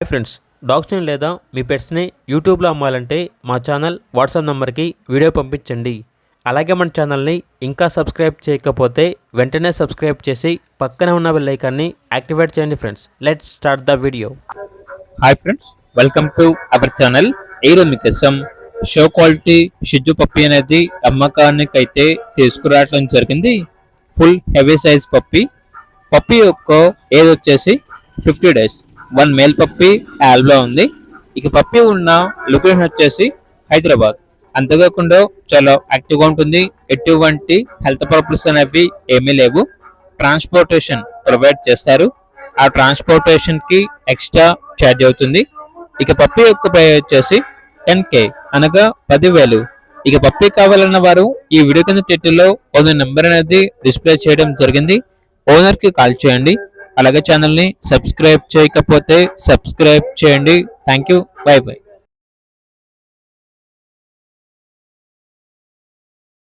Hi friends, డాగ్స్ని లేదా మీ పెట్స్ని యూట్యూబ్లో అమ్మాలంటే మా ఛానల్ వాట్సాప్ నెంబర్కి వీడియో పంపించండి. అలాగే మన ఛానల్ని ఇంకా సబ్స్క్రైబ్ చేయకపోతే వెంటనే సబ్స్క్రైబ్ చేసి పక్కనే ఉన్న బెల్ ఐకాన్ని యాక్టివేట్ చేయండి. Friends, let's start the video. Hi friends, welcome to our channel. ఈరోజు మీకోసం షో క్వాలిటీ షిజు పప్పి అనేది అమ్మకానికి అయితే తీసుకురావడం జరిగింది. ఫుల్ హెవీ సైజ్ పప్పి యొక్క ఏజ్ వచ్చేసి 50 days. 1 మేల్ పప్పి యాల్బ్లో ఉంది. ఇక పప్పి ఉన్న లొకేషన్ వచ్చేసి హైదరాబాద్. అంతేకాకుండా చాలా యాక్టివ్గా ఉంటుంది. ఎటువంటి హెల్త్ ప్రాబ్లమ్స్ అనేవి ఏమీ లేవు. ట్రాన్స్పోర్టేషన్ ప్రొవైడ్ చేస్తారు. ఆ ట్రాన్స్పోర్టేషన్ కి ఎక్స్ట్రా ఛార్జ్ అవుతుంది. ఇక పప్పి యొక్క ప్రైస్ వచ్చేసి 10K అనగా 10,000. ఇక పప్పి కావాలన్న వారు ఈ వీడియో కింద టైటిల్లో ఓనర్ నెంబర్ అనేది డిస్ప్లే చేయడం జరిగింది. ఓనర్ కి కాల్ చేయండి. అలాగే ఛానల్ ని సబ్స్క్రైబ్ చేయకపోతే సబ్స్క్రైబ్ చేయండి. Thank you, by by.